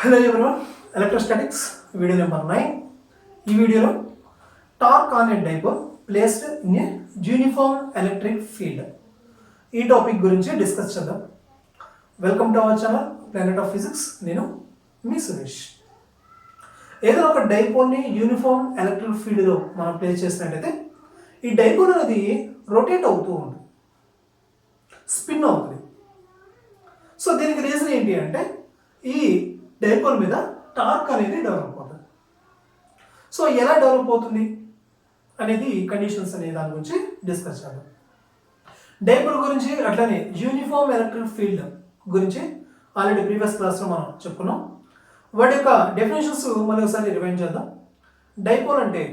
Hello everyone, electrostatics video number 9. ఈ వీడియోలో torque on a dipole placed in a uniform electric field ఈ topic గురించి discuss చేద్దాం. Welcome to our channel planet of physics. నేను మీ సురేష్. ఏదైనా ఒక డైపోల్ని యూనిఫామ్ ఎలక్ట్రిక్ ఫీల్డ్లో మనం ప్లేస్ చేసినట్టయితే ఈ డైపోల్ అనేది రొటేట్ అవుతూ ఉంటుంది, స్పిన్ అవుతుంది. సో దీనికి రీజన్ ఏంటి అంటే ఈ డైపోల్ మీద టార్క్ అనేది డెవలప్ అవుతుంది. సో ఎలా డెవలప్ అవుతుంది అనేది కండిషన్స్ అనే దాని గురించి డిస్కస్ చేద్దాం. డైపోల్ గురించి అట్లానే యూనిఫామ్ ఎలక్ట్రిక్ ఫీల్డ్ గురించి ఆల్రెడీ ప్రీవియస్ క్లాస్లో మనం చెప్పుకున్నాం. వాటి యొక్క డెఫినేషన్స్ మళ్ళీ ఒకసారి రివైండ్ చేద్దాం. డైపోల్ అంటే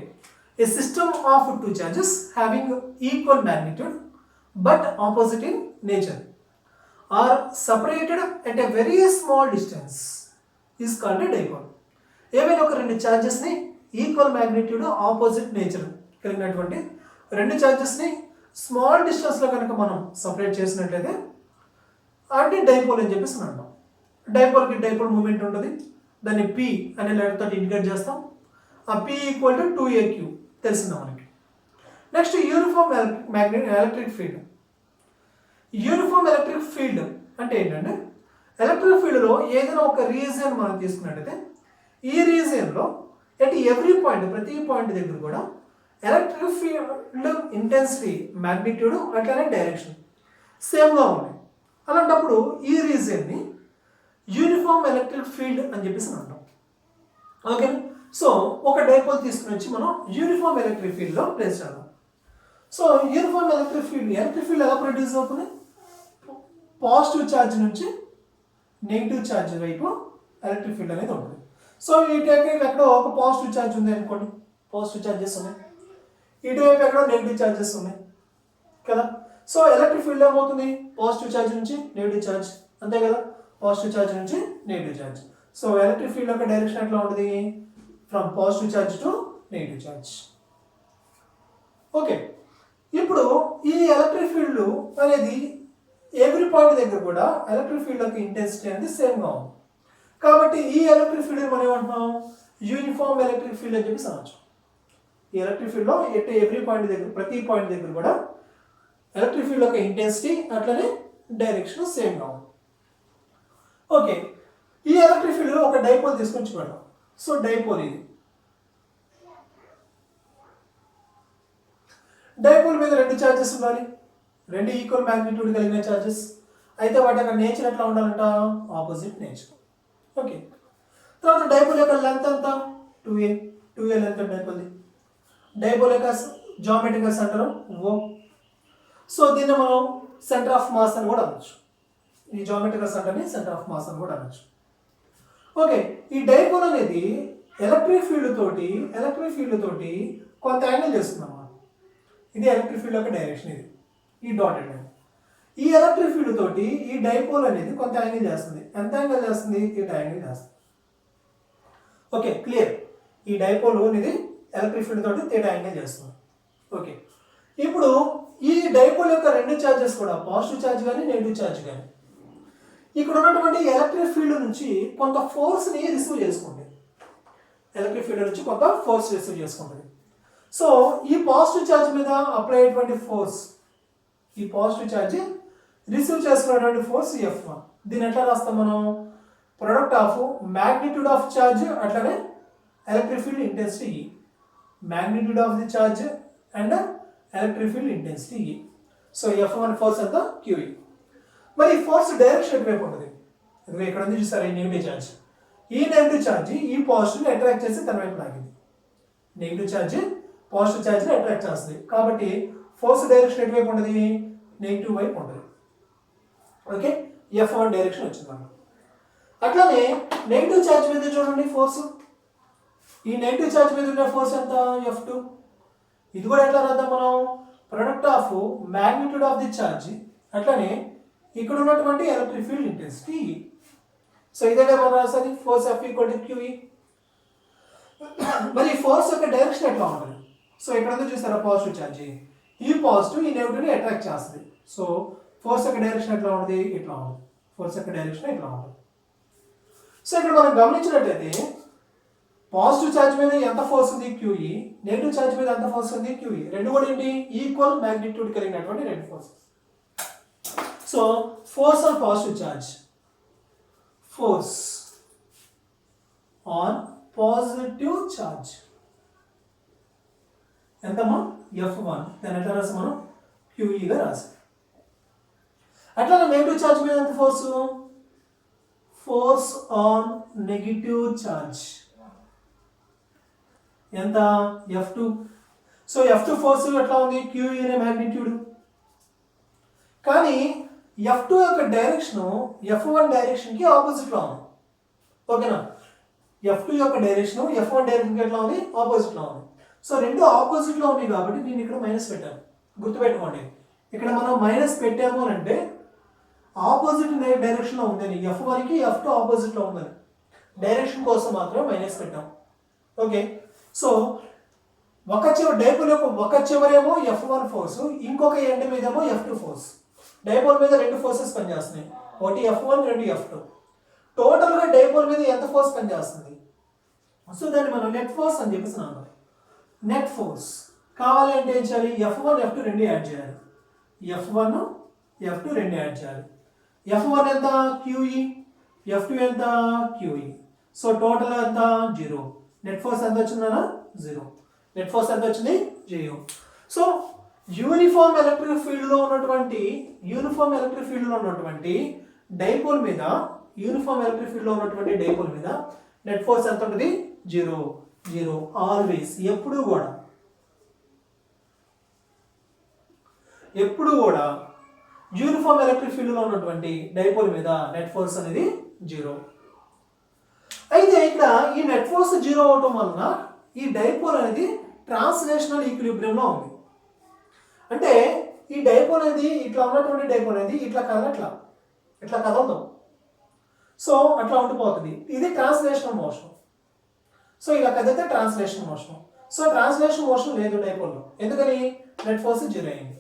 a system of two charges having equal magnitude but opposite in nature are separated at a very small distance is called a dipole. ఏమైనా ఒక రెండు ఛార్జెస్ని ఈక్వల్ మ్యాగ్నిట్యూడ్ ఆపోజిట్ నేచర్ కలిగినటువంటి రెండు ఛార్జెస్ని స్మాల్ డిస్టెన్స్లో కనుక మనం సపరేట్ చేసినట్లయితే అంటే డైపోల్ అని చెప్పేసి అంటాం. డైపోల్కి డైపోల్ మూమెంట్ ఉంటుంది, దాన్ని పి అనే లెటర్ తోటి ఇండికేట్ చేస్తాం. ఆ పి ఈక్వల్ టు 2AQ తెలిసిందా మనకి. Next uniform electric field. Uniform electric field అంటే ఏంటంటే ఎలక్ట్రిక్ ఫీల్డ్లో ఏదైనా ఒక రీజియన్ మనం తీసుకున్నట్టయితే ఈ రీజియన్లో ఎట్ ఎవ్రీ పాయింట్ ప్రతి పాయింట్ దగ్గర కూడా ఎలక్ట్రిక్ ఫీల్డ్ ఇంటెన్సిటీ మ్యాగ్నిట్యూడ్ అట్లానే డైరెక్షన్ సేమ్గా ఉన్నాయి. అలాంటప్పుడు ఈ రీజియన్ని యూనిఫామ్ ఎలక్ట్రిక్ ఫీల్డ్ అని చెప్పేసి అంటాం. ఓకే, సో ఒక డైపోల్ తీసుకుని వచ్చి మనం యూనిఫామ్ ఎలక్ట్రిక్ ఫీల్డ్లో ప్లేస్ చేద్దాం. సో యూనిఫామ్ ఎలక్ట్రిక్ ఫీల్డ్ ఎలా ప్రొడ్యూస్ అవుతుంది? పాజిటివ్ ఛార్జ్ నుంచి నెగిటివ్ ఛార్జ్ వైపు ఎలక్ట్రిక్ ఫీల్డ్ అనేది ఉంటుంది. సో ఇటువైపు ఎక్కడో ఒక పాజిటివ్ ఛార్జ్ ఉంది అనుకోండి, పాజిటివ్ ఛార్జెస్ ఉన్నాయి, ఇటువైపు ఎక్కడో నెగిటివ్ ఛార్జెస్ ఉన్నాయి కదా. సో ఎలక్ట్రిక్ ఫీల్డ్ ఏమవుతుంది? పాజిటివ్ ఛార్జ్ నుంచి నెగిటివ్ ఛార్జ్, అంతే కదా, పాజిటివ్ ఛార్జ్ నుంచి negative charge. So electric field యొక్క డైరెక్షన్ ఎట్లా ఉంటుంది? From positive charge to negative charge. Okay, ఇప్పుడు ఈ ఎలక్ట్రిక్ ఫీల్డ్ అనేది ఎవ్రీ పాయింట్ దగ్గర కూడా ఎలక్ట్రిక్ ఫీల్డ్ యొక్క ఇంటెన్సిటీ అనేది సేమ్గా ఉంది. కాబట్టి ఈ ఎలక్ట్రిక్ ఫీల్డ్ మనం ఏమంటున్నాం? యూనిఫామ్ ఎలక్ట్రిక్ ఫీల్డ్ అని చెప్పి అనొచ్చు. ఈ ఎలక్ట్రిక్ ఫీల్డ్లో ఎవ్రీ పాయింట్ దగ్గర ప్రతి పాయింట్ దగ్గర కూడా ఎలక్ట్రిక్ ఫీల్డ్ యొక్క ఇంటెన్సిటీ అట్లనే డైరెక్షన్ సేమ్గా ఉంది. ఓకే, ఈ ఎలక్ట్రిక్ ఫీల్డ్లో ఒక డైపోల్ తీసుకొని చూద్దాం. సో డైపోల్ ఇది. డైపోల్ మీద రెండు ఛార్జెస్ ఉండాలి, రెండు ఈక్వల్ మ్యాగ్నిట్యూడ్ కలిగిన ఛార్జెస్. అయితే వాటి యొక్క నేచర్ ఎట్లా ఉండాలంట? Opposite nature. ఓకే, తర్వాత డైపోల్ యొక్క లెంత్ ఎంత? 2a లెంత్ డైపోల్ది. డైపోల్ యొక్క జామెట్రికల్ సెంటర్ O. సో దీన్ని మనం సెంటర్ ఆఫ్ మాస్ అని కూడా అనొచ్చు. ఈ జామెట్రికల్ సెంటర్ని సెంటర్ ఆఫ్ మాస్ అని కూడా అనొచ్చు. ఓకే, ఈ డైపోల్ అనేది ఎలక్ట్రిక్ ఫీల్డ్ తోటి కొంత యాంగిల్ చేస్తున్నాం. ఇది ఎలక్ట్రిక్ ఫీల్డ్ యొక్క డైరెక్షన్. ఇది ఈ డాటెడ్ లైన్. ఈ ఎలక్ట్రిక్ ఫీల్డ్ తోటి ఈ డైపోల్ అనేది కొంత యాంగిల్ చేస్తుంది. ఎంత యాంగిల్ చేస్తుంది? తీటా యాంగిల్ చేస్తుంది. Okay, clear. ఈ డైపోల్ అనేది ఎలక్ట్రిక్ ఫీల్డ్ తోటి తీటా యాంగిల్ చేస్తుంది. ఓకే, ఇప్పుడు ఈ డైపోల్ యొక్క రెండు ఛార్జెస్ కూడా పాజిటివ్ ఛార్జ్ కానీ నెగిటివ్ ఛార్జ్ కానీ ఇక్కడ ఉన్నటువంటి ఎలక్ట్రిక్ ఫీల్డ్ నుంచి కొంత ఫోర్స్ని రిసీవ్ చేసుకుంటుంది. ఎలక్ట్రిక్ ఫీల్డ్ నుంచి కొంత ఫోర్స్ రిసీవ్ చేసుకుంటుంది. సో ఈ పాజిటివ్ ఛార్జ్ మీద అప్లై అయ్యేటువంటి ఫోర్స్, ఈ పాజిటివ్ ఛార్జ్ రిసీవ్ చేసుకునేటువంటి ఫోర్స్ F1. దీన్ని ఎట్లా రాస్తాం మనం? Product of magnitude of charge అట్లానే electric field intensity E. Magnitude of the charge and electric field intensity E. So F1 force ఎంత? QE. మరి ఈ ఫోర్స్ డైరెక్షన్ ఎటువైపు ఉంటుంది? ఇక్కడ ఉంది చూసారా, ఈ నెగిటివ్ ఛార్జ్. ఈ నెగిటివ్ ఛార్జ్ ఈ పాజిటివ్ని అట్రాక్ట్ చేసి తన వైపు లాగింది. నెగిటివ్ ఛార్జ్ పాజిటివ్ ఛార్జ్ని అట్రాక్ట్ చేస్తుంది. కాబట్టి ఫోర్స్ డైరెక్షన్ ఎటువైపు ఉంటుంది? నెగిటివ్ వైపు ఉంటుంది. ఓకే, F1 డైరెక్షన్ వచ్చింది మనకు. అట్లానే నెగిటివ్ ఛార్జ్ మీద చూడండి ఫోర్స్. ఈ నెగిటివ్ ఛార్జ్ మీద ఉన్న ఫోర్స్ ఎంత? F2. ఇది కూడా ఎట్లా రాద్దాం మనం? Product of magnitude of the charge అట్లానే ఇక్కడ ఉన్నటువంటి ఎలక్ట్రిక్ ఫీల్డ్ ఇంటెన్సిటీ. సో ఇదే మనం రాసేది force F equal to QE. మరి ఫోర్స్ యొక్క డైరెక్షన్ ఎట్లా ఉంటుంది? సో ఇక్కడ ఉంది చూసారా పాజిటివ్ ఛార్జ్, ఈ పాజిటివ్ ఈ నెగిటివ్ని అట్రాక్ట్ చేస్తుంది. సో ఫోర్స్ యొక్క డైరెక్షన్ ఎట్లా ఉంటుంది? ఇట్లా ఉంటుంది. ఫోర్స్ యొక్క డైరెక్షన్ ఇట్లా ఉంటుంది. సో ఇక్కడ మనం గమనించినట్లయితే పాజిటివ్ ఛార్జ్ మీద ఎంత ఫోర్స్ ఉంది QE, నెగిటివ్ ఛార్జ్ మీద ఎంత ఫోర్స్ ఉంది QE, రెండు కూడా ఏంటి ఈక్వల్ మ్యాగ్నిట్యూడ్ కలిగినటువంటి రెండు forces. So force on positive charge, force on positive charge ఎంతమ్మా F1, దాని ఎట్లా రాసి మనం QEగా రాసి. అట్లా నెగిటివ్ ఛార్జ్ మీద ఎంత force, force on negative charge ఎంత F2. సో F2 ఫోర్స్ ఎట్లా ఉంది QE అనే మ్యాగ్నిట్యూడ్, కానీ F2 యొక్క డైరెక్షన్ F1 డైరెక్షన్కి ఆపోజిట్లో ఉంది. ఓకేనా, F2 యొక్క డైరెక్షన్ F1 డైరెక్షన్కి ఎట్లా ఉంది ఆపోజిట్లో ఉంది. సో రెండు ఆపోజిట్లో ఉన్నాయి కాబట్టి నేను ఇక్కడ మైనస్ పెట్టాను, గుర్తుపెట్టుకోండి. ఇక్కడ మనం మైనస్ పెట్టాము అని అంటే ఆపోజిట్ డైరెక్షన్లో ఉందని, F1కి F2 ఆపోజిట్లో ఉందని డైరెక్షన్ కోసం మాత్రమే మైనస్ పెట్టాం. ఓకే, సో ఒక చివరి డైపోల్ యొక్క ఒక చివరేమో F1 ఫోర్స్, ఇంకొక ఎండ్ మీదేమో F2 ఫోర్స్. డైపోల్ మీద రెండు ఫోర్సెస్ పనిచేస్తున్నాయి, ఒకటి F1 రెండు F2. టోటల్గా డైపోల్ మీద ఎంత ఫోర్స్ పనిచేస్తుంది, సో దాన్ని మనం నెట్ ఫోర్స్ అని చెప్పేసి అన్నాం. నెట్ ఫోర్స్ కావాలి అంటే ఏం చేయాలి, F1 F2 రెండు యాడ్ చేయాలి, F1 F2 రెండు యాడ్ చేయాలి. F1 ఎంత QE, F2 ఎంత QE. సో టోటల్ ఎంత 0. నెట్ ఫోర్స్ ఎంత వచ్చిందన్నా 0. నెట్ ఫోర్స్ ఎంత వచ్చింది 0. సో యూనిఫామ్ ఎలక్ట్రిక్ ఫీల్డ్లో ఉన్నటువంటి డైపోల్ మీద నెట్ ఫోర్స్ ఎంత ఉంటుంది 0. ఆల్వేస్ ఎప్పుడు కూడా యూనిఫామ్ ఎలక్ట్రిక్ ఫీల్డ్లో ఉన్నటువంటి డైపోల్ మీద నెట్ ఫోర్స్ అనేది 0. అయితే ఇక్కడ ఈ నెట్ ఫోర్స్ 0 అవటం వలన ఈ డైపోల్ అనేది ట్రాన్స్లేషనల్ ఈక్విలిబ్రియంలో ఉంది. అంటే ఈ డైపోల్ అనేది ఇట్లా ఉన్నటువంటి డైపోల్ అనేది ఇట్లా కదలదు. సో అట్లా ఉండిపోతుంది, ఇది ట్రాన్స్లేషనల్ మోషన్. సో ఇలా కదిలితే translation motion. So translation motion లేదు డైపోల్లో, ఎందుకని నెట్ ఫోర్స్ 0 అయింది.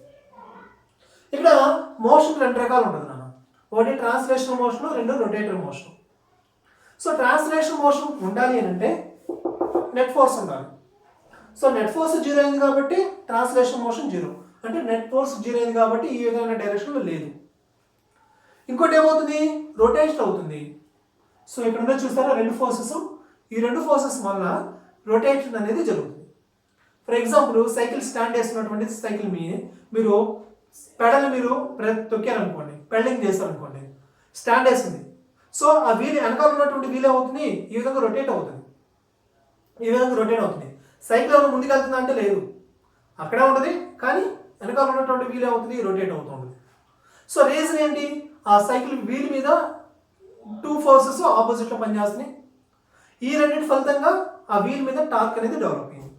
ఇక్కడ మోషన్ రెండు రకాలు ఉంటుంది నాన్న, ఒకటి ట్రాన్స్లేషనల్ మోషన్, రెండు rotator motion. So translation motion ఉండాలి అని అంటే నెట్ ఫోర్స్ ఉండాలి. సో నెట్ ఫోర్స్ 0 అయింది కాబట్టి ట్రాన్స్లేషన్ మోషన్ 0, అంటే నెట్ ఫోర్స్ 0 అయింది కాబట్టి ఈ విధమైన డైరెక్షన్లో లేదు. ఇంకోటి ఏమవుతుంది, రొటేషన్ అవుతుంది. సో ఇక్కడ ఉన్న చూస్తారా రెండు ఫోర్సెస్, ఈ రెండు ఫోర్సెస్ వల్ల రొటేషన్ అనేది జరుగుతుంది. ఫర్ ఎగ్జాంపుల్ సైకిల్ స్టాండ్ వేస్తున్నటువంటి సైకిల్ మీరు పెడల్ మీరు తొక్కారనుకోండి, పెడలింగ్ చేస్తారనుకోండి, స్టాండ్ వేస్తుంది. సో ఆ వీల్ వెనకాల ఉన్నటువంటి వీల్ అవుతుంది ఈ విధంగా రొటేట్ అవుతుంది, సైకిల్ ఏమైనా ముందుకు వెళ్తుందా అంటే లేదు, అక్కడే ఉంటుంది, కానీ వెనకాల ఉన్నటువంటి వీల్ అవుతుంది రొటేట్ అవుతుంది. సో రీజన్ ఏంటి, ఆ సైకిల్ వీల్ మీద 2 ఫోర్సెస్ ఆపోజిట్లో పనిచేస్తున్నాయి. ఈ రెండింటి ఫలితంగా ఆ వీల్ మీద టార్క్ అనేది డెవలప్ అయింది.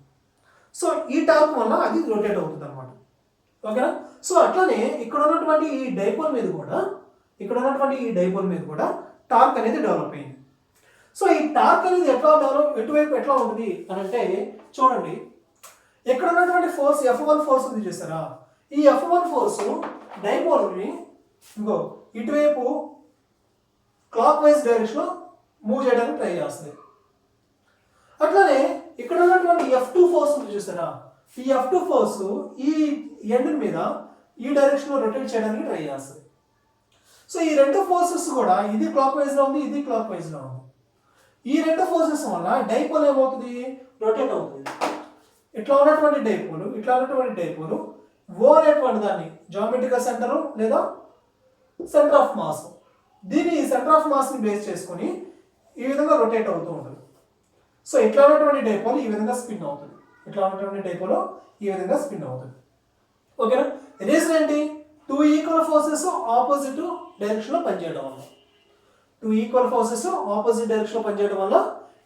సో ఈ టార్క్ వల్ల అది రొటేట్ అవుతుంది అనమాట. ఓకేనా, సో అట్లానే ఇక్కడ ఉన్నటువంటి ఈ డైపోల్ మీద కూడా టార్క్ అనేది డెవలప్ అయింది. సో ఈ టార్క్ అనేది ఎటువైపు ఎట్లా ఉంటుంది అని అంటే చూడండి, ఇక్కడ ఉన్నటువంటి ఫోర్స్ F1 ఫోర్స్ ఉంది చూస్తారా, ఈ F1 ఫోర్స్ డైపోల్ని ఇటువైపు క్లాక్ వైజ్ డైరెక్షన్లో మూవ్ చేయడానికి ట్రై చేస్తుంది. అట్లానే ఇక్కడ ఉన్నటువంటి F2 ఫోర్స్ ఉంది చూస్తారా, ఈ F2 ఫోర్స్ ఈ ఎండ్ మీద ఈ డైరెక్షన్లో రొటేట్ చేయడానికి ట్రై చేస్తుంది. సో ఈ రెండు ఫోర్సెస్ కూడా ఇది క్లాక్ వైజ్లో ఉంది, ఇది క్లాక్ వైజ్లో ఉంది. ఈ రెండు ఫోర్సెస్ వల్ల డైపోల్ ఏమవుతుంది, రొటేట్ అవుతుంది. ఇట్లా ఉన్నటువంటి డైపోల్ ఓ అనేటువంటి దాన్ని జామెట్రికల్ సెంటర్ లేదా సెంటర్ ఆఫ్ మాస్, దీన్ని సెంటర్ ఆఫ్ మాస్ని బేస్ చేసుకొని ఈ విధంగా రొటేట్ అవుతూ ఉంటుంది. సో ఇట్లా ఉన్నటువంటి డైపోల్ ఈ విధంగా స్పిన్ అవుతుంది, ఓకేనా. రీజన్ ఏంటి, 2 ఈక్వల్ ఫోర్సెస్ ఆపోజిట్ డైరెక్షన్లో పనిచేయడం వల్ల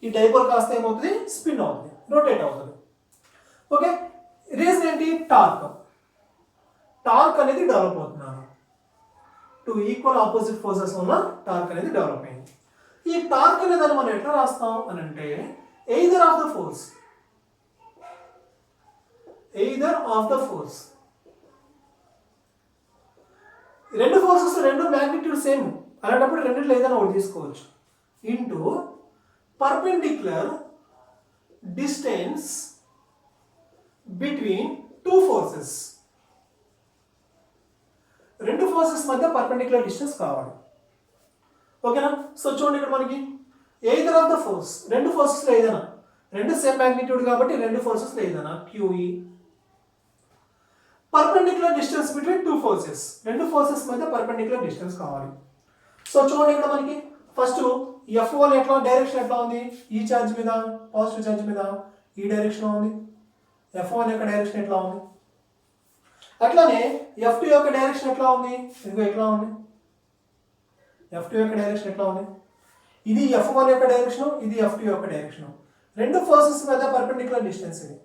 ఈ డైపోల్ కాస్త ఏమవుతుంది, స్పిన్ అవుతుంది, రొటేట్ అవుతుంది. ఓకే, రీజన్ ఏంటి, టార్క్ అనేది డెవలప్ అవుతున్నారు. 2 ఈక్వల్ ఆపోజిట్ ఫోర్సెస్ వల్ల టార్క్ అనేది డెవలప్ అయింది. ఈ టార్క్ అనేది మనం ఎట్లా రాస్తాం అని అంటే ఎయిదర్ ఆఫ్ ద ఫోర్స్, రెండు ఫోర్సెస్ రెండు మ్యాగ్నిట్యూడ్ సేమ్, అలాంటప్పుడు రెండిట్లో ఏదైనా ఒకటి తీసుకోవచ్చు. Into perpendicular distance between two forces. రెండు ఫోర్సెస్ మధ్య పర్పెండిక్యులర్ డిస్టెన్స్ కావాలి. ఓకేనా? సో చూడండి ఇక్కడ మనకి ఎయిదర్ ఆఫ్ ద ఫోర్స్, రెండు ఫోర్సెస్లో ఏదైనా, రెండు సేమ్ మ్యాగ్నిట్యూడ్ కాబట్టి రెండు ఫోర్సెస్లో ఏదైనా QE perpendicular distance between two forces, రెండు ఫోర్సెస్ మధ్య పర్పెండిక్యులర్ డిస్టెన్స్ కావాలి. సో చూడండి ఇక్కడ మనకి ఫస్ట్ F1 ఎట్లా డైరెక్షన్ ఎట్లా ఉంది, ఈ ఛార్జ్ మీద, పాజిటివ్ ఛార్జ్ మీద ఈ డైరెక్షన్ ఉంది. F1 యొక్క డైరెక్షన్ ఎట్లా ఉంది. అట్లానే F2 యొక్క డైరెక్షన్ ఎట్లా ఉంది, ఇదిగో ఎట్లా ఉంది. F2 యొక్క డైరెక్షన్ ఎట్లా ఉంది, ఇది F1 యొక్క డైరెక్షన్, ఇది F2 యొక్క డైరెక్షన్. రెండు ఫోర్సెస్ మధ్య పర్పెండిక్యులర్ డిస్టెన్స్ ఇది.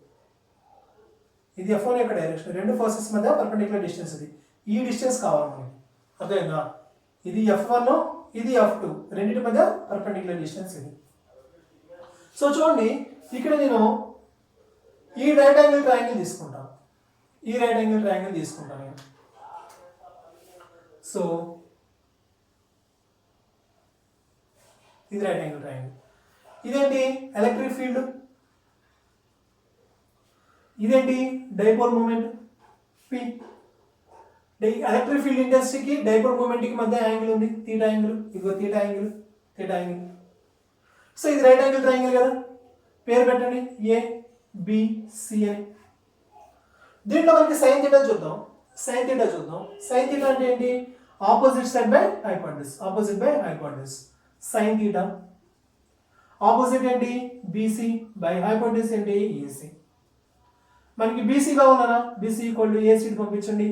ఇది F1 యొక్క డైరెక్షన్, రెండు ఫోర్సెస్ మధ్య పర్పెండిక్యులర్ డిస్టెన్స్ ఇది. ఈ డిస్టెన్స్ కావాలి మనకి. అర్థమైందా? ఇది F1, ఇది F2, రెండింటి మధ్య పర్పెండిక్యులర్ డిస్టెన్స్ ఇది. సో చూడండి ఇక్కడ నేను ఈ రైట్ యాంగిల్ ట్రయాంగిల్ తీసుకుంటాను, ఈ రైట్ యాంగిల్ ట్రయాంగిల్ తీసుకుంటాను నేను. సో ఇది రైట్ యాంగిల్ ట్రయాంగిల్. ఇదేంటి ఎలక్ట్రిక్ ఫీల్డ్, ఇదేంటి dipole moment P. Electric field ఇంటెన్సిటీకి డైపోల్ మూమెంట్కి మధ్య యాంగిల్ ఉంది, తీటా యాంగిల్. ఇదిగో theta angle, theta angle. So ఇది రైట్ యాంగిల్ ట్రయాంగిల్ కదా, పేరు పెట్టండి ABC అని. దీంట్లో మనకి సైన్ తీటా చూద్దాం. సైన్ తీటా చూద్దాం. సైన్ తీటా అంటే ఏంటి, opposite side by hypotenuse, opposite by hypotenuse sine theta. Opposite ఏంటి BC బై హైపోటెనస్ ఏంటి AC. మనకి BC కావాలన్నా BC ఈక్వల్ టు AC పంపించండి,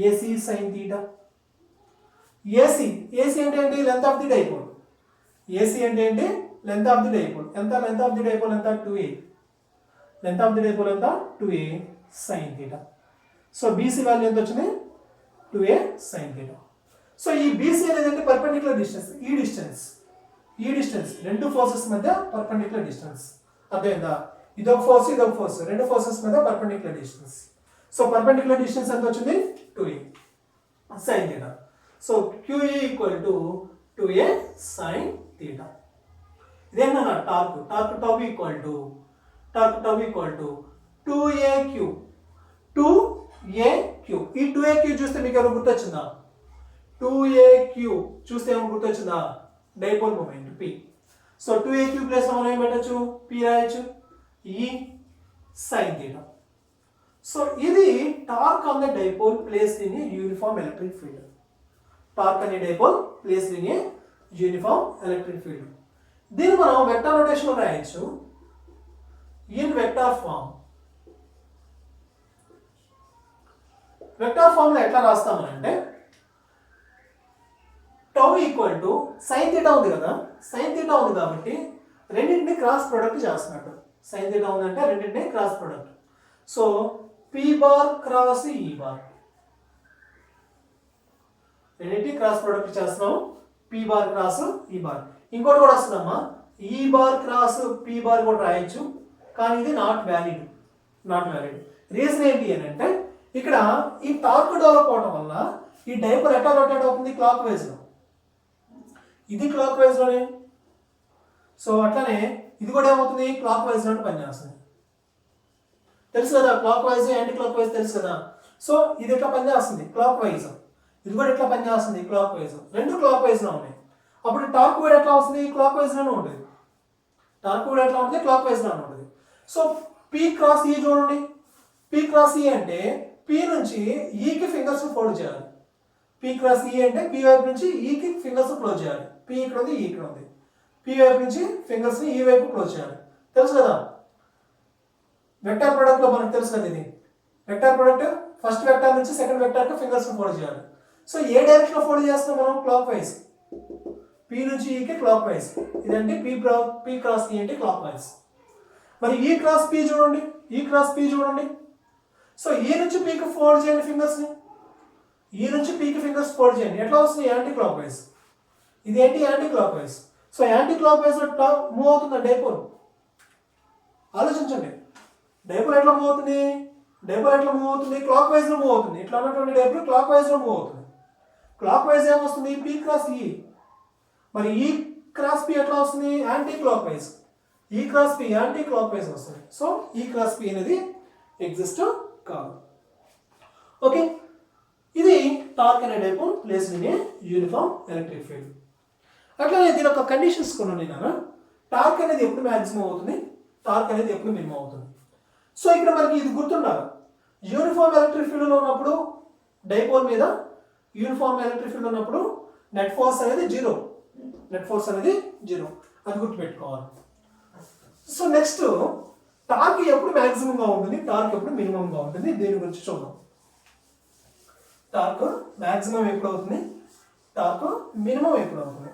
AC సైన్ తీటా. AC అంటే ఏంటి, length of the dipole. AC అంటే ఏంటి, లెంత్ ఆఫ్ ది డైపోల్. ఎంత లెంత్ ఆఫ్ ది డైపోల్ ఎంత 2A. Length of the dipole ఎంత 2A sine theta. So BC value ఎంత వచ్చింది 2A సైన్ తీటా. సో ఈ BC అనేది అంటే పర్పెండిక్యులర్ డిస్టెన్స్, ఈ డిస్టెన్స్ రెండు ఫోర్సెస్ మధ్య పర్పెండిక్యులర్ డిస్టెన్స్. అర్థమైందా? ఇదొక ఫోర్స్, ఇదొక ఫోర్స్, రెండు ఫోర్సెస్ మధ్య perpendicular distance. So perpendicular distance ఎంత వచ్చింది 2A sine theta. So QE equal to 2A sine theta. ఇదేంటన్నా torque, tau equal to 2AQ. 2AQ, ఈ 2AQ చూస్తే మీకు ఎవరు గుర్తొచ్చిందా, 2AQ చూస్తే ఏమైనా గుర్తొచ్చిందా, dipole moment P. So 2AQ plus మనం ఏం పెట్టచ్చు, P రాయొచ్చు, ఈ సైన్ తీటా. సో ఇది torque on the dipole placed in a uniform electric field. Torque అనే dipole placed in a uniform electric field. దీన్ని మనం వెక్టర్ నోటేషన్లో రాయొచ్చు, in vector form. Vector form లో ఎట్లా రాస్తామనంటే tau equal to sine theta ఉంది కదా, సైన్ తీటా ఉంది కాబట్టి రెండింటిని క్రాస్ ప్రొడక్ట్ చేస్తున్నట్టు. సైన్ తీటా ఉందంటే రెండింటిని cross product. So P bar cross E bar, రెండింటిని క్రాస్ ప్రొడక్ట్ చేస్తున్నాం, P bar cross E bar. ఇంకోటి కూడా వస్తుందమ్మా, E bar cross P bar కూడా రాయొచ్చు, కానీ ఇది నాట్ వ్యాలిడ్. రీజన్ ఏంటి అని అంటే ఇక్కడ ఈ టార్క్ డెవలప్ అవడం వల్ల ఈ డైపోల్ ఎట్లా రొటేట్ అవుతుంది, క్లాక్ వైజ్ లో. ఇది క్లాక్ వైజ్ లోనే. సో అట్లానే ఇది కూడా ఏమవుతుంది, క్లాక్ వైజ్ లో పనిచేస్తుంది. తెలుసు కదా, clock wise anti clock wise తెలుసు కదా. సో ఇది ఎట్లా పనిచేస్తుంది, క్లాక్ వైజ్. ఇది కూడా ఎట్లా పనిచేస్తుంది, క్లాక్ వైజ్. రెండు క్లాక్ వైజ్ లో ఉన్నాయి. అప్పుడు టార్క్ కూడా ఎట్లా వస్తుంది, క్లాక్ వైజ్ లోనే ఉంటుంది. టార్క్ కూడా ఎట్లా ఉంటుంది, క్లాక్ వైజ్ లోనే ఉంటుంది. సో P క్రాస్ E చూడండి, P క్రాస్ E అంటే P నుంచి Eకి ఫింగర్స్ ఫోల్డ్ చేయాలి. P క్రాస్ E అంటే P వైపు నుంచి Eకి ఫింగర్స్ క్లోజ్ చేయాలి. P ఇక్కడ ఉంది, E ఇక్కడ ఉంది. P వైపు నుంచి ఫింగర్స్ ని E వైపు క్లోజ్ చేయాలి. తెలుసు కదా, వెక్టర్ ప్రొడక్ట్ లో మనకు తెలుసు కదా, ఇది వెక్టర్ ప్రొడక్ట్ ఫస్ట్ వెక్టర్ నుంచి సెకండ్ వెక్టర్ కి ఫింగర్స్ ఫోల్డ్ చేయాలి. సో ఏ డైరెక్షన్ లో ఫోల్డ్ చేస్తున్నాం మనం, క్లాక్ వైజ్. P నుంచి E కి క్లాక్ వైజ్. ఇదంటే P క్రాస్ E అంటే క్లాక్ వైజ్. మరి E క్రాస్ P చూడండి, E క్రాస్ P చూడండి. సో E నుంచి P కి ఫోల్డ్ చేయండి ఫింగర్స్ ని, E నుంచి P కి ఫింగర్స్ ఫోల్డ్ చేయండి. ఎట్లా వస్తుంది, యాంటీ క్లాక్ వైజ్. ఇది ఏంటి, anti clock wise. So anti clock wise లో మూవ్ అవుతుంది డైపోల్. ఆలోచించండి, డైపోల్ ఎట్లా మూవ్ అవుతుంది, క్లాక్ వైజ్ లో మూవ్ అవుతుంది. ఇట్లా ఉన్నటువంటి డైపోల్ క్లాక్ వైజ్ లో మూవ్ అవుతుంది. క్లాక్ వైజ్ ఏమొస్తుంది, P క్రాస్ E. మరి క్రాస్ పి ఎట్లా వస్తుంది, యాంటీ క్లాక్ వైజ్. ఈ cross P anti clock wise వస్తుంది. సో ఈ క్రాస్ పి అనేది ఎగ్జిస్ట్ కాదు. ఓకే, ఇది టార్క్ అనే type placed in a uniform electric field. అట్లానే దీని యొక్క కండిషన్స్ కొన్ని ఉన్నాయి. టార్క్ అనేది ఎప్పుడు మ్యాక్సిమం అవుతుంది, టార్క్ అనేది ఎప్పుడు మినిమం అవుతుంది. సో ఇక్కడ మనకి ఇది గుర్తుండాలి. యూనిఫామ్ ఎలక్ట్రిక్ ఫీల్డ్లో ఉన్నప్పుడు డైపోల్ మీద యూనిఫామ్ ఎలక్ట్రిక్ ఫీల్డ్ ఉన్నప్పుడు నెట్ ఫోర్స్ అనేది జీరో, నెట్ ఫోర్స్ అనేది జీరో, అది గుర్తుపెట్టుకోవాలి. సో నెక్స్ట్ టార్క్ ఎప్పుడు మ్యాక్సిమంగా ఉంటుంది, టార్క్ ఎప్పుడు మినిమంగా ఉంటుంది, దీని గురించి చూద్దాం. టార్క్ మ్యాక్సిమం ఎప్పుడు అవుతుంది, టార్క్ మినిమం ఎప్పుడు అవుతుంది.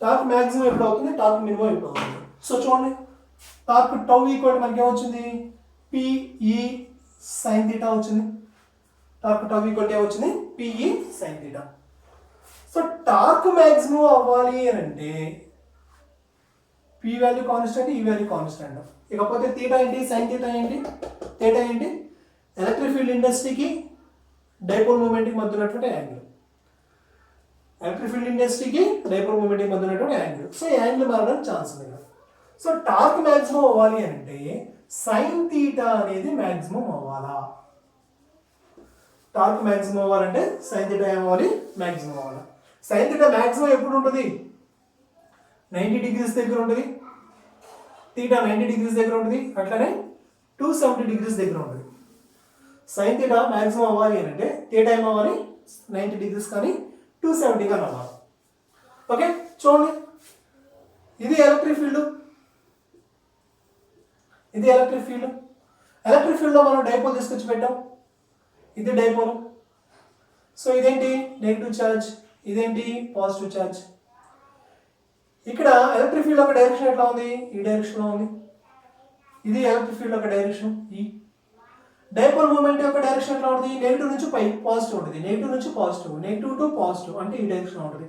టార్క్ మ్యాక్సిమం ఎప్పుడు అవుతుంది, టార్క్ మినిమం ఎప్పుడు అవుతుంది. సో చూడండి, టార్క్ టౌ ఈక్వల్ మనకి ఏమొచ్చింది, పిఈ సైన్ థీటా వచ్చింది. టార్క్ టౌ ఈక్వల్ ఏమొచ్చింది, PE sine theta. So torque maximum అవ్వాలి అని అంటే పి వాల్యూ కాన్స్టెంట్, ఈ వాల్యూ కాన్స్టెంట్. ఇకపోతే థీటా ఏంటి, సైన్ థీటా ఏంటి, థీటా ఏంటి, ఎలక్ట్రిక్ ఫీల్డ్ ఇండస్ట్రీకి డైపోల్ మూమెంట్కి మధ్య ఉన్నటువంటి యాంగిల్. ఎలక్ట్రిక్ ఫీల్డ్ ఇండస్ట్రీకి డైపోల్ మూమెంట్కి మధ్య ఉన్నటువంటి యాంగిల్. సో యాంగిల్ మారడానికి ఛాన్స్ ఉంది కదా. సో టార్క్ మ్యాక్సిమం అవ్వాలి అంటే సైన్ థీటా అనేది మ్యాక్సిమం అవ్వాలా. టార్క్ మ్యాక్సిమం అవ్వాలంటే సైన్ థీటా ఏమవ్వాలి, మ్యాక్సిమం అవ్వాలి. సైన్ థీటా మ్యాక్సిమం ఎప్పుడు ఉంటుంది, 90 డిగ్రీస్ దగ్గర ఉంటుంది. థీటా 90 డిగ్రీస్ దగ్గర ఉంటుంది. అట్లానే 270 డిగ్రీస్ దగ్గర ఉంటుంది. సైన్ థీటా మ్యాక్సిమం అవ్వాలి అంటే థీటా ఏమవ్వాలి, 90 డిగ్రీస్ కానీ 270 కానీ అవ్వాలి. ఓకే చూడండి, ఇది ఎలక్ట్రిక్ ఫీల్డ్, ఇది ఎలక్ట్రిక్ ఫీల్డ్. ఎలక్ట్రిక్ ఫీల్డ్లో మనం డైపోల్ తీసుకొచ్చి పెట్టాం. ఇది డైపోల్. సో ఇదేంటి నెగిటివ్ ఛార్జ్, ఇదేంటి పాజిటివ్ ఛార్జ్. ఇక్కడ ఎలక్ట్రిక్ ఫీల్డ్ యొక్క డైరెక్షన్ ఎట్లా ఉంది, ఈ డైరెక్షన్లో ఉంది. ఇది ఎలక్ట్రిక్ ఫీల్డ్ యొక్క డైరెక్షన్. ఈ డైపోల్ మూమెంట్ యొక్క డైరెక్షన్ ఎట్లా ఉంటుంది, నెగిటివ్ నుంచి పై పాజిటివ్ ఉంటుంది, నెగిటివ్ నుంచి పాజిటివ్, నెగిటివ్ టు పాజిటివ్ అంటే ఈ డైరెక్షన్ ఉంటుంది,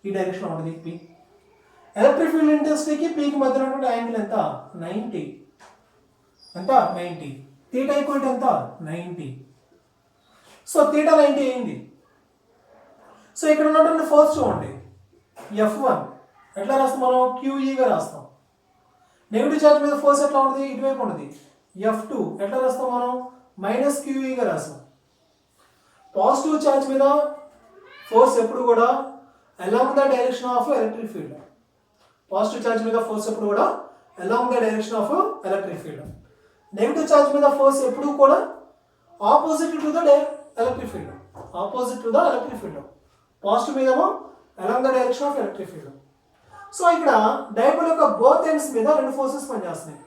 ఈ డైరెక్షన్ ఉంటుంది పి. ఎలక్ట్రిక్ ఫీల్డ్ ఇంటెన్సిటీకి పీకి మధ్య ఉన్నటువంటి యాంగిల్ ఎంత, 90. ఎంత 90. థీటా ఈక్వల్ టు ఎంత, 90. సో థీటా 90 అయింది. సో ఇక్కడ ఉన్నటువంటి ఫోర్స్ చూడండి, F1 ఎట్లా రాస్తాం మనం, QEగా రాస్తాం. నెగిటివ్ ఛార్జ్ మీద ఫోర్స్ ఎట్లా ఉంటుంది, ఇటువైపు ఉంటుంది. F2 ఎట్లా రాస్తాం మనం, మైనస్ QEగా రాస్తాం. పాజిటివ్ ఛార్జ్ మీద ఫోర్స్ ఎప్పుడు కూడా along the direction of electric field. Positive charge మీద ఫోర్స్ ఎప్పుడు కూడా along the direction of electric field. Negative charge మీద ఫోర్స్ ఎప్పుడు కూడా opposite to the electric field, opposite to the electric field. Positive మీదేమో along the direction of electric field. So ఇక్కడ dipole యొక్క both ends మీద రెండు ఫోర్సెస్ పనిచేస్తున్నాయి.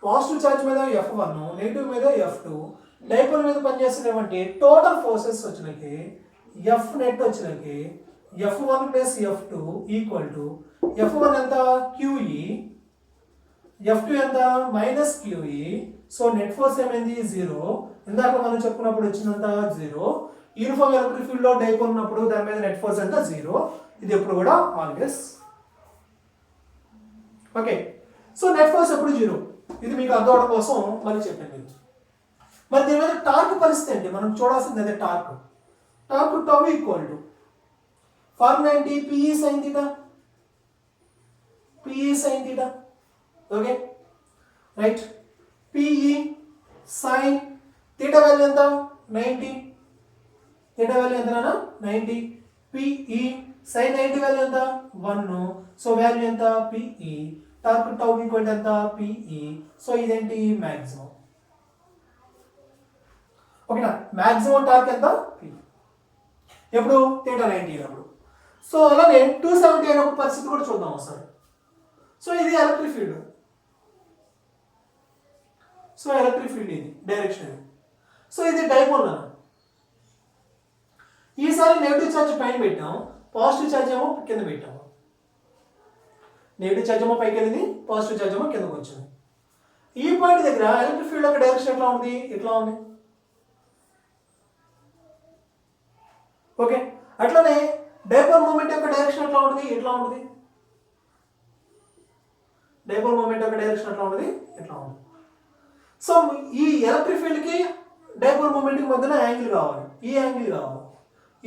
Positive charge మీద F1, నెగిటివ్ మీద F2. డైపోల్ మీద పనిచేస్తున్నటువంటి టోటల్ ఫోర్సెస్ వచ్చినకి F నెట్ వచ్చినకి F1 plus F2 equal to F1 ఎంత, QE, F2 ఎంత, minus QE. So net force ఏమైంది, 0. ఇందాక మనం చెప్పుకున్నప్పుడు వచ్చినంత 0. యూనిఫామ్ ఎలక్ట్రిక్ ఫీల్డ్ లో డైపోల్ ఉన్నప్పుడు దాని మీద నెట్ ఫోర్స్ ఎంత, 0. ఇది ఎప్పుడు కూడా always. Okay, so net force ఎప్పుడు 0. ఇది మీకు అర్థం అవడం కోసం మళ్ళీ చెప్పండి. మరి దీని మీద టార్క్ పరిస్థితి ఏంటి, మనం చూడాల్సింది అదే torque. Torque tau equal to formula ఏంటి, P E sine theta, P E sine theta. Okay right, P E sine theta value ఎంత, 90. థీటా వాల్యూ ఎంత, 90. పిఈ సైన్ 90 వాల్యూ ఎంత, 1. సో వాల్యూ ఎంత, పిఈ. టార్క్ టౌ ఈక్వల్ ఎంత, పిఈ. సో ఇదేంటి maximum. ఓకేనా, maximum torque ఎంత, P. ఎప్పుడు థీటా 90 అయినప్పుడు. సో అలానే 270 అయినప్పుడు పరిస్థితి కూడా చూద్దాం ఒకసారి. సో ఇది electric field. So electric field ఇది డైరెక్షన్ ఇది. సో ఇది డైపోల్ అన్న. ఈసారి నెగిటివ్ ఛార్జ్ పైన పెట్టాం, పాజిటివ్ ఛార్జ్ ఏమో కింద పెట్టాము. నెగిటివ్ ఛార్జ్ ఏమో పైకి వెళ్ళింది, పాజిటివ్ ఛార్జ్ ఏమో కిందకు వచ్చింది. ఈ పాయింట్ దగ్గర ఎలక్ట్రిక్ ఫీల్డ్ యొక్క డైరెక్షన్ ఎట్లా ఉంది, ఇట్లా ఉంది. ఓకే, అట్లనే డైపోల్ మూమెంట్ యొక్క డైరెక్షన్ ఎట్లా ఉంటుంది, ఎట్లా ఉంటుంది, డైపోల్ మూమెంట్ యొక్క డైరెక్షన్ ఎట్లా ఉంటుంది, ఎట్లా ఉంటుంది. సో ఈ ఎలక్ట్రిక్ ఫీల్డ్కి డైపోల్ మూమెంట్కి మధ్యన యాంగిల్ కావాలి, ఈ యాంగిల్ కావాలి,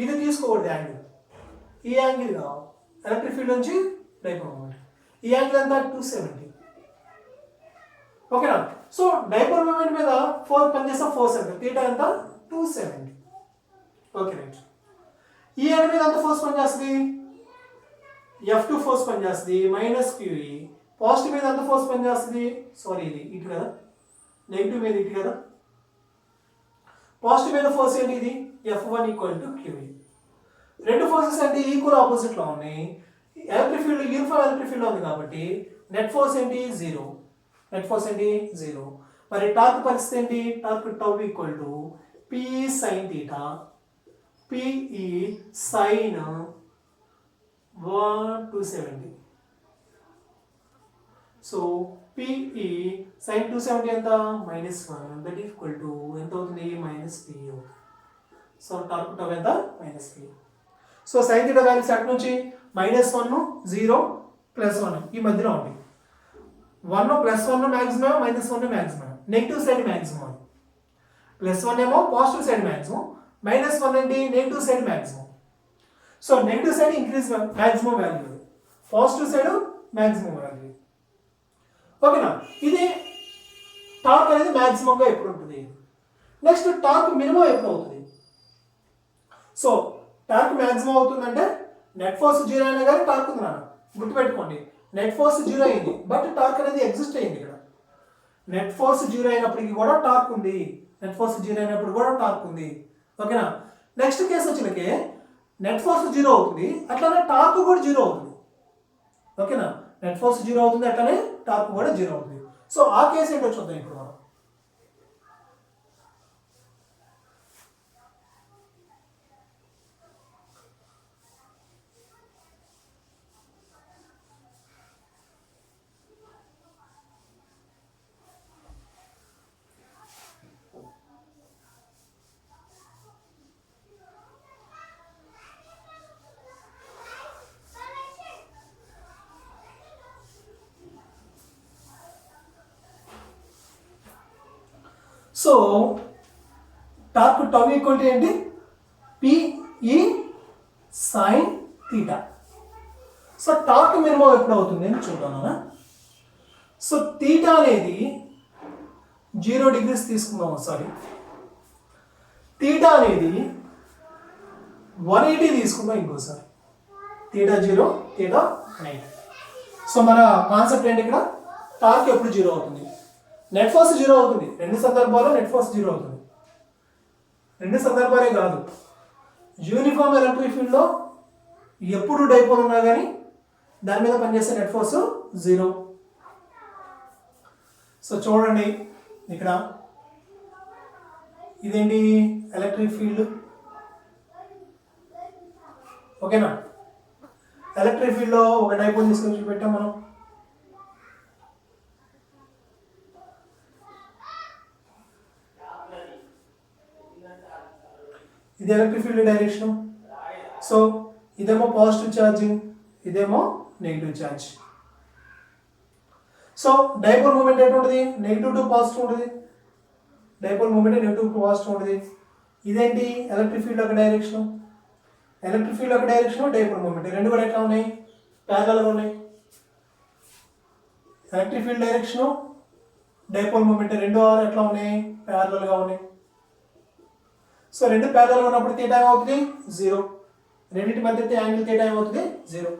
ఇది తీసుకోకూడదు యాంగిల్, ఈ యాంగిల్ కావాలి ఎలక్ట్రిక్ ఫీల్డ్ నుంచి డైపోల్ మూమెంట్. ఈ యాంగిల్ ఎంత 270. ఓకేనా. సో డైపోల్ మూమెంట్ మీద పనిచేస్తే ఫోర్స్ ఎంత, తీటా ఎంత 270. Okay right. ఈ ఎండ్ మీద ఎంత ఫోర్స్ పనిచేస్తుంది, F2 ఫోర్స్ పనిచేస్తుంది మైనస్ QE. పాజిటివ్ మీద ఎంత ఫోర్స్ పనిచేస్తుంది, సారీ ఇది ఇటు కదా, నెగిటివ్ మీద ఇటు కదా, పాజిటివ్ మీద ఫోర్స్ ఏంటి, ఇది F1 = QE. రెండు ఫోర్సెస్ అంటే ఈక్వల్ ఆపోజిట్లో ఉన్నాయి. Electric field uniform electric field ఉంది కాబట్టి నెట్ ఫోర్స్ ఏంటి 0, నెట్ ఫోర్స్ ఏంటి 0. మరి టార్క్ పరిస్థితి ఏంటి, torque tau = P sin θ, PE sin 270. So PE sin 270 ఎంత -1, దట్ ఈక్వల్ టు ఎంత అవుతుంది -P. సో టార్క్ టౌ ఎంత -P. సో sin θ వాల్యూస్ అటు నుంచి -1 0 +1 ఈ మధ్యలో ఉంది. 1 +1 maximum, -1 maximum, negative side maximum. +1 ఏమో పాజిటివ్ సైడ్ మాక్సిమం, -1 ఏంటి negative side maximum. So negative side increase maximum value, positive side maximum value. ఓకేనా. ఇది టార్క్ అనేది మాక్సిమంగా ఎప్పుడు ఉంటుంది. నెక్స్ట్ టార్క్ మినిమం ఎప్పుడు అవుతుంది. సో టార్క్ మాక్సిమం అవుతుందంటే నెట్ ఫోర్స్ 0 అయినా కానీ టార్క్ ఉంది నాన్న, గుర్తుపెట్టుకోండి. నెట్ ఫోర్స్ 0 అయింది బట్ టార్క్ అనేది ఎగ్జిస్ట్ అయింది ఇక్కడ. నెట్ ఫోర్స్ 0 అయినప్పటికీ కూడా టార్క్ ఉంది, నెట్ ఫోర్స్ 0 అయినప్పుడు కూడా టార్క్ ఉంది. ఓకేనా. నెక్స్ట్ కేసు వచ్చినకే నెట్ ఫోర్స్ 0 అవుతుంది, అట్లానే టార్క్ కూడా 0 అవుతుంది. ఓకేనా. నెట్ ఫోర్స్ 0 అవుతుంది, అట్లానే టార్క్ కూడా 0 అవుతుంది. సో ఆ కేసు ఏంటో చూద్దాం ఇప్పుడు మనం. So torque tau equal to ఏంటి, PE sin θ. So torque minimum ఎప్పుడు అవుతుంది అని చూద్దాం. సో θ అనేది 0 degrees తీసుకుందాం. సారీ, θ అనేది 180 తీసుకుందాం ఇంకోసారి. θ 0, θ 90. సో మన కాన్సెప్ట్ ఏంటి ఇక్కడ, టార్క్ ఎప్పుడు 0 అవుతుంది, నెట్ ఫోర్స్ 0 అవుతుంది. రెండు సందర్భాల్లో నెట్ ఫోర్స్ 0 అవుతుంది. రెండు సందర్భాలే కాదు, యూనిఫామ్ ఎలక్ట్రిక్ ఫీల్డ్లో ఎప్పుడు డైపోల్ ఉన్నా కానీ దాని మీద పనిచేసే నెట్ ఫోర్స్ 0. సో చూడండి ఇక్కడ ఇదేంటి ఎలక్ట్రిక్ ఫీల్డ్. ఓకేనా. ఎలక్ట్రిక్ ఫీల్డ్లో ఒక డైపోల్ తీసుకొని పెట్టాం మనం. ఇది ఎలక్ట్రిక్ ఫీల్డ్ డైరెక్షన్. సో ఇదేమో పాజిటివ్ ఛార్జింగ్, ఇదేమో negative charge. So dipole moment ఎటువంటి నెగిటివ్ టు పాజిటివ్ ఉంటుంది, dipole moment negative to positive ఉంటుంది. ఇదేంటి ఎలక్ట్రిక్ ఫీల్డ్ యొక్క డైరెక్షన్. ఎలక్ట్రిక్ ఫీల్డ్ యొక్క డైరెక్షన్, డైపోల్ మూమెంట్ రెండు కూడా ఎట్లా ఉన్నాయి, ప్యారలల్గా ఉన్నాయి. Electric field direction, dipole moment రెండు ఎట్లా ఉన్నాయి, ప్యారలల్గా ఉన్నాయి. సో రెండు ప్యారలల్ ఉన్నప్పుడు θ ఏమవుతుంది 0, రెండింటి మధ్య యాంగిల్ θ ఏమవుతుంది 0.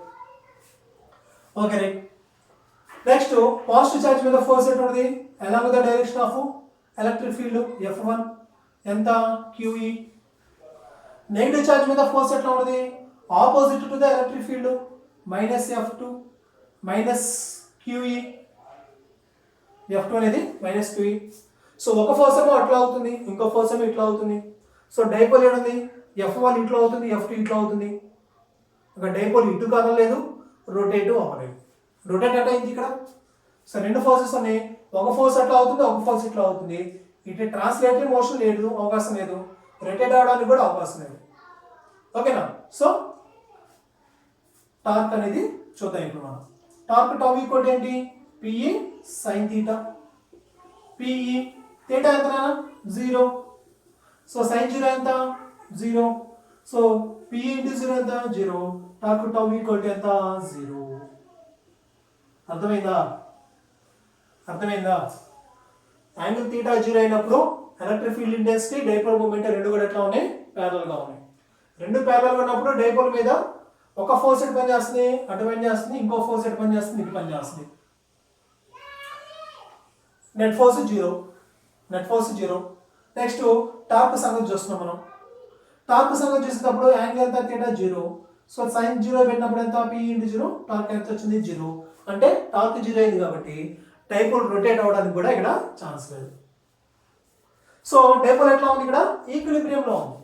Okay right. Next positive charge మీద ఫోర్స్ ఎట్లా ఉంటుంది, along the direction of electric field F1 ఎంత QE. నెగిటివ్ ఛార్జ్ మీద ఫోర్స్ ఎట్లా ఉంటుంది, opposite to the electric field -F2 QE. F2 అనేది -QE. సో ఒక ఫోర్స్ ఏమో అట్లా అవుతుంది, ఇంకో ఫోర్స్ ఏమో ఇట్లా అవుతుంది. సో డైపోల్ ఏముంది, F1 ఇట్లా అవుతుంది, F2 ఇట్లా అవుతుంది. ఒక డైపోల్ ఇటు కదలలేదు, రొటేట్ అవ్వలేదు. రొటేట్ అంటే అయింది ఇక్కడ. సో రెండు ఫోర్సెస్ ఉన్నాయి, ఒక ఫోర్స్ అట్లా అవుతుంది, ఒక ఫోర్స్ ఇట్లా అవుతుంది. ఇటు ట్రాన్స్లేటరీ మోషన్ లేదు, అవకాశం లేదు. రొటేట్ అవ్వడానికి కూడా అవకాశం లేదు. ఓకేనా. సో టార్క్ అనేది చూద్దాం ఇప్పుడు మనం. టార్క్ టౌ ఈక్వల్ ఏంటి, P E sine theta. PE theta ఎంత, 0. సో సైన్ 0 ఎంత, 0. సో పిఈ ఇంటూ 0 ఎంత, 0. టార్క్ టౌ ఈక్వల్ ఎంత, 0. అర్థమైందా? యాంగిల్ థీటా 0 అయినప్పుడు electric field intensity, dipole moment రెండు కూడా ఎట్లా ఉన్నాయి, ప్యారలల్ గా ఉన్నాయి. రెండు ప్యారలల్ గా ఉన్నప్పుడు డైపోల్ మీద ఒక ఫోర్స్ ఎటు పని చేస్తుంది, అటు పని చేస్తుంది, ఇంకో ఫోర్స్ ఎటు పని చేస్తుంది, ఇటు పని చేస్తుంది. Net force 0. నెక్స్ట్ టార్క్ సంగతి చూస్తున్నాం మనం. టార్క్ సంగతి చూసేటప్పుడు యాంగిల్ ఎంత, థీటా 0. సో సైన్ 0 పెట్టినప్పుడు ఎంత, పి ఇంటూ 0. టార్క్ ఎంత వచ్చింది, 0. అంటే టార్క్ 0 అయింది కాబట్టి డైపోల్ రొటేట్ అవ్వడానికి కూడా ఇక్కడ ఛాన్స్ లేదు. సో డైపోల్ ఎట్లా ఉంది, ఇక్కడ ఈక్విలిబ్రియంలో ఉంది.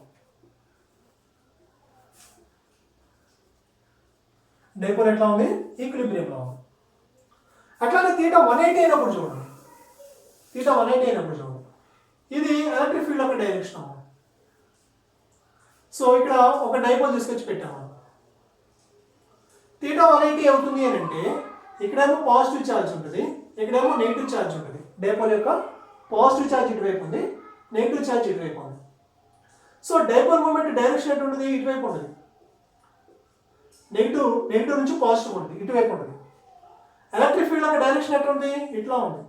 డైపోల్ ఎట్లా ఉంది, ఈక్విలిబ్రియంలో ఉంది. అట్లానే థీటా 180 అయినప్పుడు చూడండి. ఇది ఎలక్ట్రిక్ ఫీల్డ్ యొక్క డైరెక్షన్. సో ఇక్కడ ఒక డైపోల్ తీసుకొచ్చి పెట్టాము. థీటా 180 అవుతుంది అని అంటే ఇక్కడేమో పాజిటివ్ ఛార్జ్ ఉంటుంది, ఇక్కడేమో నెగిటివ్ ఛార్జ్ ఉంటుంది. డైపోల్ యొక్క పాజిటివ్ ఛార్జ్ ఇటువైపు ఉంది, నెగిటివ్ ఛార్జ్ ఇటువైపు ఉంది. సో డైపోల్ మూమెంట్ డైరెక్షన్ ఎటు ఉంటుంది, ఇటువైపు ఉంటుంది. నెగిటివ్ నుంచి పాజిటివ్ ఉంటుంది, ఇటువైపు ఉంటుంది. ఎలక్ట్రిక్ ఫీల్డ్ యొక్క డైరెక్షన్ ఎట్లా ఉంది, ఇట్లా ఉంది.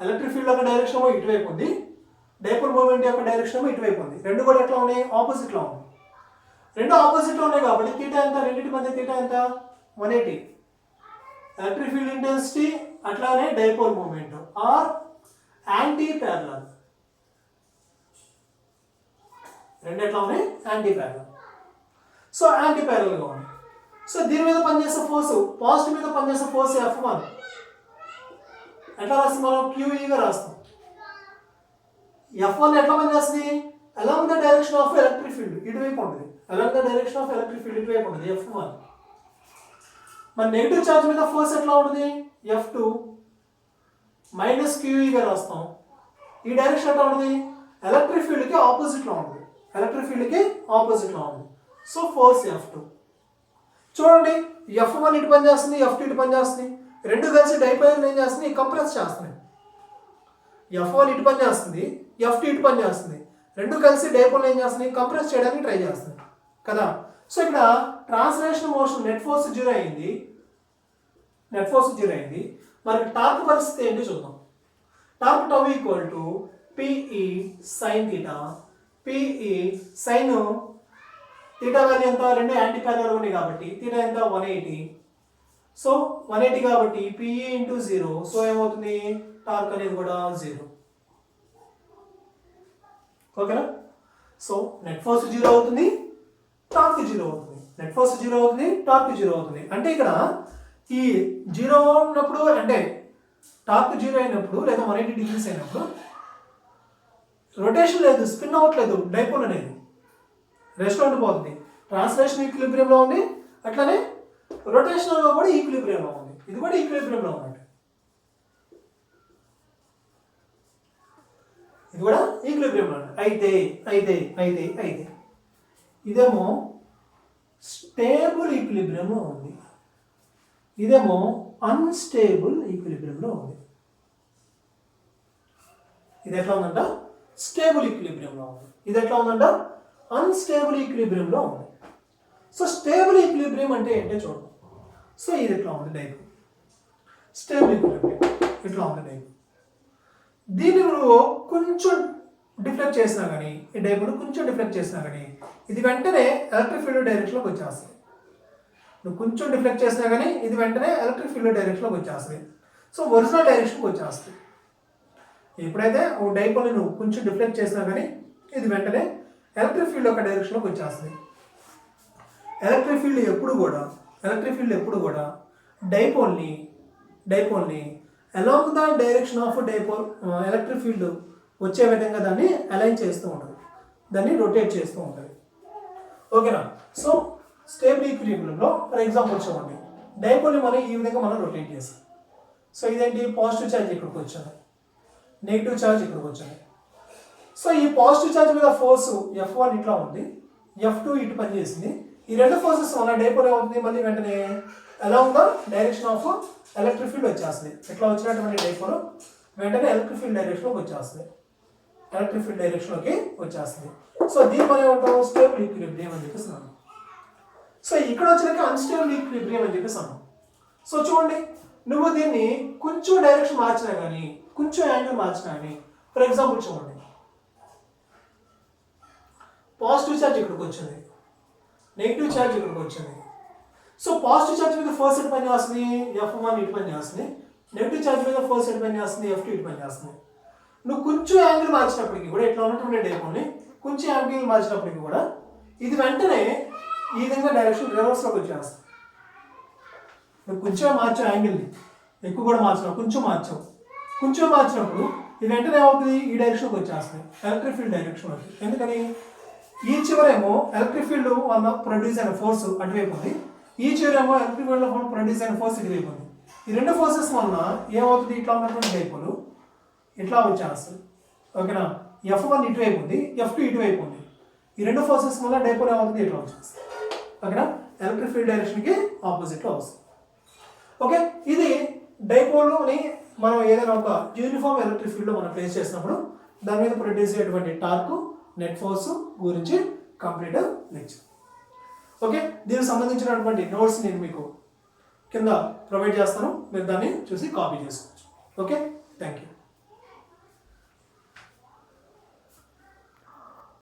ఎలక్ట్రిక్ ఫీల్డ్ యొక్క డైరెక్షన్ ఇటువైపు ఉంది, డైపోల్ మూమెంట్ యొక్క డైరెక్షన్ ఇటువైపు ఉంది. రెండు కూడా ఎట్లా ఉన్నాయి, ఆపోజిట్లో ఉంది. రెండు ఆపోజిట్లో ఉన్నాయి కాబట్టి థీటా ఎంత, రెండింటి మధ్య థీటా ఎంత, 180. ఎలక్ట్రిక్ ఫీల్డ్ ఇంటెన్సిటీ అట్లానే dipole moment are anti parallel. రెండు ఎట్లా ఉన్నాయి, యాంటీ ప్యారలల్. సో యాంటీ ప్యారలల్గా ఉంది. సో దీని మీద పనిచేసే ఫోర్స్, పాజిటివ్ మీద పనిచేసే ఫోర్స్ F1. ఎట్లా రాస్తాం మనం, QE గా రాస్తాం. F1 ఎట్లా పనిచేస్తుంది, along the direction of electric field ఇటువైపు ఉంటుంది. F1. మన నెగిటివ్ ఛార్జ్ మీద ఫోర్స్ ఎట్లా ఉంటుంది, F2 మైనస్ QE గా రాస్తాం. ఈ డైరెక్షన్ ఎట్లా ఉంటుంది, ఎలక్ట్రిక్ ఫీల్డ్కి ఆపోజిట్లో ఉంటుంది. So force F2. చూడండి, F1 ఇటు పని చేస్తుంది, F2 ఇటు పని చేస్తుంది. రెండు కలిసి డైపోల్ ఏం చేస్తుంది, కంప్రెస్ చేస్తున్నాయి. F1 ఇటు పని చేస్తుంది, F2 ఇటు పని చేస్తుంది. రెండు కలిసి డైపోల్ ఏం చేస్తున్నాయి, కంప్రెస్ చేయడానికి ట్రై చేస్తుంది కదా. సో ఇక్కడ ట్రాన్స్లేషన్ మోషన్ నెట్ ఫోర్స్ 0 అయింది. మరి టార్క్ పరిస్థితి ఏంటి చూద్దాం. Torque tau equal to PE sine theta. P E sine theta value ఎంత, రెండు యాంటీ ప్యారలల్ ఉన్నాయి కాబట్టి థీటా ఎంత, 180. సో 180 కాబట్టి పిఈ ఇంటూ 0. సో ఏమవుతుంది, టార్క్ అనేది కూడా 0. ఓకేనా. సో నెట్ ఫోర్స్ 0 అవుతుంది, టార్క్ 0 అవుతుంది. టార్క్ 0 అవుతుంది. అంటే ఇక్కడ ఈ 0 ఉన్నప్పుడు, అంటే టార్క్ 0 అయినప్పుడు లేదా 180 డిగ్రీస్ అయినప్పుడు రొటేషన్ లేదు, స్పిన్ అవ్వట్లేదు. డైపోల్ అనేది రెస్ట్ ఉండిపోతుంది. ట్రాన్స్లేషన్ ఈక్విలిబ్రియంలో ఉంది, అట్లానే రొటేషన్ కూడా ఈక్విలిబ్రియంలో ఉంది. ఇది కూడా ఈక్విలిబ్రియంలో ఉన్నట్టు. అయితే ఇదేమో స్టేబుల్ ఈక్విలిబ్రియంలో ఉంది, ఇదేమో అన్స్టేబుల్ ఈక్విలిబ్రియంలో ఉంది. ఇది ఎట్లా ఉందంట, స్టేబుల్ ఈక్విలిబ్రియంలో ఉంది. ఇది ఎట్లా ఉందంట, అన్స్టేబుల్ ఈక్విలిబ్రియంలో ఉంది. సో స్టేబుల్ ఈక్విలిబ్రియం అంటే ఏంటో చూడండి. సో ఇది ఎట్లా ఉంది, డైపోల్. స్టేబుల్ ఈక్విలిబ్రియం ఇట్లా ఉంది డైపోల్. దీన్ని నువ్వు కొంచెం డిఫ్లెక్ట్ చేసినా కానీ, ఈ డైపోల్ కొంచెం డిఫ్లెక్ట్ చేసినా కానీ ఇది వెంటనే ఎలక్ట్రిక్ ఫీల్డ్ డైరెక్షన్లోకి వచ్చేస్తుంది. నువ్వు కొంచెం డిఫ్లెక్ట్ చేసినా కానీ ఇది వెంటనే ఎలక్ట్రిక్ ఫీల్డ్ డైరెక్షన్లోకి వచ్చేస్తుంది. సో ఒరిజినల్ డైరెక్షన్కి వచ్చేస్తుంది. ఎప్పుడైతే ఓ డైపోల్ని నువ్వు కొంచెం డిఫ్లెక్ట్ చేసినా కానీ ఇది వెంటనే ఎలక్ట్రిక్ ఫీల్డ్ యొక్క డైరెక్షన్లోకి వచ్చేస్తుంది. ఎలక్ట్రిక్ ఫీల్డ్ ఎప్పుడు కూడా డైపోల్ని along the direction of dipole electric field వచ్చే విధంగా దాన్ని అలైన్ చేస్తూ ఉంటుంది, దాన్ని రొటేట్ చేస్తూ ఉంటుంది. ఓకేనా. సో స్టేబుల్ ఈక్విలిబ్రియంలో ఫర్ ఎగ్జాంపుల్ చూడండి, డైపోల్ని మనం ఈ విధంగా మనం రొటేట్ చేస్తాం. సో ఇదేంటి, పాజిటివ్ ఛార్జ్ ఇక్కడికి వచ్చింది, నెగిటివ్ ఛార్జ్ ఇక్కడికి వచ్చింది. సో ఈ పాజిటివ్ ఛార్జ్ మీద ఫోర్స్ F1 ఇట్లా ఉంది, F2 ఇటు పనిచేసింది. ఈ రెండు ఫోర్సెస్ వల్ల డైపోల్ ఏమవుతుంది, మళ్ళీ వెంటనే along the direction of electric field వచ్చేస్తుంది. ఇట్లా వచ్చినటువంటి డైపోల్ వెంటనే ఎలక్ట్రిక్ ఫీల్డ్ డైరెక్షన్లోకి వచ్చేస్తుంది. ఎలక్ట్రిక్ ఫీల్డ్ డైరెక్షన్లోకి వచ్చేస్తుంది. సో దీని మనం ఏమంటాం, స్టేబుల్ ఈక్విలిబ్రియం అని చెప్పేసి అన్నాం. సో ఇక్కడ వచ్చినాక అన్స్టేబుల్ ఈక్విలిబ్రియం అని చెప్పేసి అన్నాం. సో చూడండి, నువ్వు దీన్ని కొంచెం డైరెక్షన్ మార్చినా కానీ, కొంచెం యాంగిల్ మార్చినా కానీ, ఫర్ ఎగ్జాంపుల్ చూడండి, పాజిటివ్ ఛార్జ్ ఇక్కడికి వచ్చింది, నెగిటివ్ ఛార్జ్ ఇక్కడికి వచ్చింది. సో పాజిటివ్ ఛార్జ్ మీద ఫోర్స్ ఎటు పని చేస్తుంది, F1 ఇటు పని చేస్తుంది. నెగిటివ్ ఛార్జ్ మీద ఫోర్స్ ఎటు పని చేస్తుంది, F2 ఇటు పని చేస్తుంది. నువ్వు కొంచెం యాంగిల్ మార్చినప్పటికీ కూడా, ఇట్లా ఉన్నటువంటి డైపోల్ని కొంచెం యాంగిల్ మార్చినప్పటికీ కూడా ఇది వెంటనే ఈ విధంగా డైరెక్షన్ రివర్స్లోకి వచ్చేస్తుంది. నువ్వు కొంచెం మార్చావు యాంగిల్ని, ఎక్కువ కూడా మార్చావు, కొంచెం మార్చావు. కొంచెం మార్చినప్పుడు ఇది వెంటనే ఏమవుతుంది, ఈ డైరెక్షన్కి వచ్చేస్తుంది, ఎలక్ట్రిక్ ఫీల్డ్ డైరెక్షన్ అవుతుంది. ఎందుకని, ఈ చివరేమో ఎలక్ట్రిక్ ఫీల్డ్ వల్ల ప్రొడ్యూస్ అయిన ఫోర్స్ అటువైపు ఉంది, ఈ చివరేమో ఎలక్ట్రిక్ ఫీల్డ్ ప్రొడ్యూస్ అయిన ఫోర్స్ ఇటువైపు ఉంది. ఈ రెండు ఫోర్సెస్ వలన ఏమవుతుంది, ఇట్లా ఉన్నటువంటి డైపోల్ ఇట్లా వచ్చేస్తుంది. ఓకేనా, F1 ఇటువైపు ఉంది, F2 ఇటువైపు ఉంది. ఈ రెండు ఫోర్సెస్ వల్ల డైపోల్ ఏమవుతుంది, ఇట్లా వచ్చేస్తుంది. ఓకేనా, ఎలక్ట్రిక్ ఫీల్డ్ డైరెక్షన్కి ఆపోజిట్లో వస్తుంది. ఓకే, ఇది డైపోల్ని మనం ఏదైనా ఒక యూనిఫామ్ ఎలక్ట్రిక్ ఫీల్డ్లో మనం ప్లేస్ చేసినప్పుడు దాని మీద ప్రొడ్యూస్ అయ్యేటువంటి టార్క్, నెట్ ఫోర్స్ గురించి కంప్లీట్ లెక్చర్. ఓకే, దీనికి సంబంధించినటువంటి నోట్స్ నేను మీకు కింద ప్రొవైడ్ చేస్తాను, మీరు దాన్ని చూసి కాపీ చేసుకోవచ్చు. Okay, thank you.